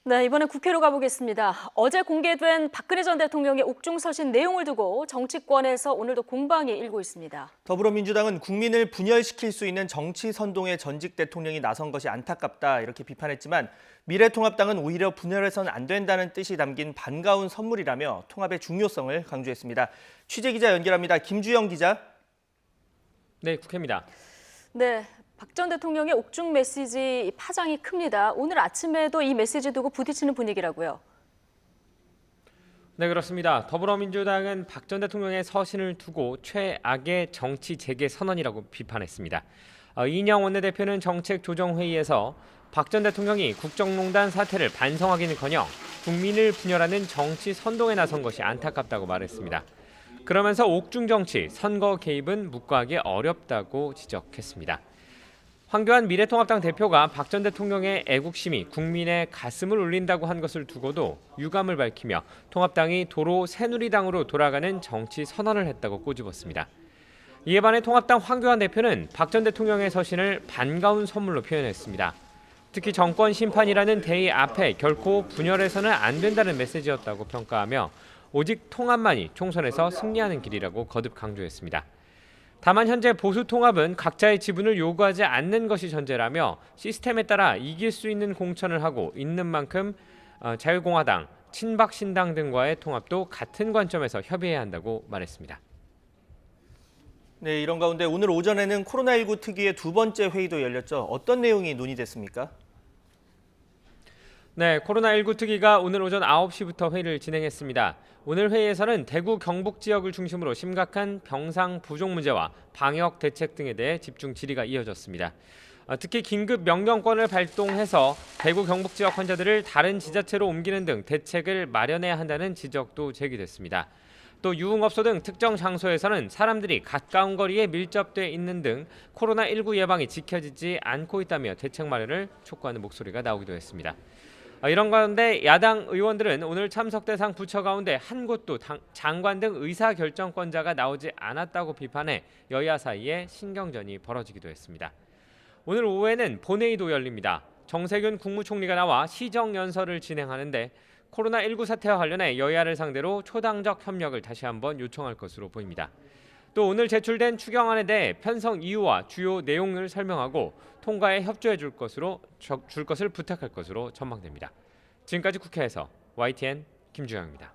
네, 이번엔 국회로 가보겠습니다. 어제 공개된 박근혜 전 대통령의 옥중 서신 내용을 두고 정치권에서 오늘도 공방이 일고 있습니다. 더불어민주당은 국민을 분열시킬 수 있는 정치 선동에 전직 대통령이 나선 것이 안타깝다 이렇게 비판했지만 미래통합당은 오히려 분열해서는 안 된다는 뜻이 담긴 반가운 선물이라며 통합의 중요성을 강조했습니다. 취재기자 연결합니다. 김주영 기자. 네, 국회입니다. 네, 박 전 대통령의 옥중 메시지 파장이 큽니다. 오늘 아침에도 이 메시지 두고 부딪히는 분위기라고요. 네, 그렇습니다. 더불어민주당은 박 전 대통령의 서신을 두고 최악의 정치 재개 선언이라고 비판했습니다. 이인영 원내대표는 정책조정회의에서 박 전 대통령이 국정농단 사태를 반성하기는커녕 국민을 분열하는 정치 선동에 나선 것이 안타깝다고 말했습니다. 그러면서 옥중 정치, 선거 개입은 묵과하기 어렵다고 지적했습니다. 황교안 미래통합당 대표가 박 전 대통령의 애국심이 국민의 가슴을 울린다고 한 것을 두고도 유감을 밝히며 통합당이 도로 새누리당으로 돌아가는 정치 선언을 했다고 꼬집었습니다. 이에 반해 통합당 황교안 대표는 박 전 대통령의 서신을 반가운 선물로 표현했습니다. 특히 정권 심판이라는 대의 앞에 결코 분열해서는 안 된다는 메시지였다고 평가하며 오직 통합만이 총선에서 승리하는 길이라고 거듭 강조했습니다. 다만 현재 보수 통합은 각자의 지분을 요구하지 않는 것이 전제라며 시스템에 따라 이길 수 있는 공천을 하고 있는 만큼 자유공화당, 친박신당 등과의 통합도 같은 관점에서 협의해야 한다고 말했습니다. 네, 이런 가운데 오늘 오전에는 코로나19 특위의 두 번째 회의도 열렸죠. 어떤 내용이 논의됐습니까? 네, 코로나19 특위가 오늘 오전 9시부터 회의를 진행했습니다. 오늘 회의에서는 대구 경북 지역을 중심으로 심각한 병상 부족 문제와 방역 대책 등에 대해 집중 질의가 이어졌습니다. 특히 긴급 명령권을 발동해서 대구 경북 지역 환자들을 다른 지자체로 옮기는 등 대책을 마련해야 한다는 지적도 제기됐습니다. 또 유흥업소 등 특정 장소에서는 사람들이 가까운 거리에 밀접돼 있는 등 코로나19 예방이 지켜지지 않고 있다며 대책 마련을 촉구하는 목소리가 나오기도 했습니다. 이런 가운데 야당 의원들은 오늘 참석 대상 부처 가운데 한 곳도 장관 등 의사결정권자가 나오지 않았다고 비판해 여야 사이에 신경전이 벌어지기도 했습니다. 오늘 오후에는 본회의도 열립니다. 정세균 국무총리가 나와 시정연설을 진행하는데 코로나19 사태와 관련해 여야를 상대로 초당적 협력을 다시 한번 요청할 것으로 보입니다. 또 오늘 제출된 추경안에 대해 편성 이유와 주요 내용을 설명하고 통과에 협조해 줄 것을 부탁할 것으로 전망됩니다. 지금까지 국회에서 YTN 김주영입니다.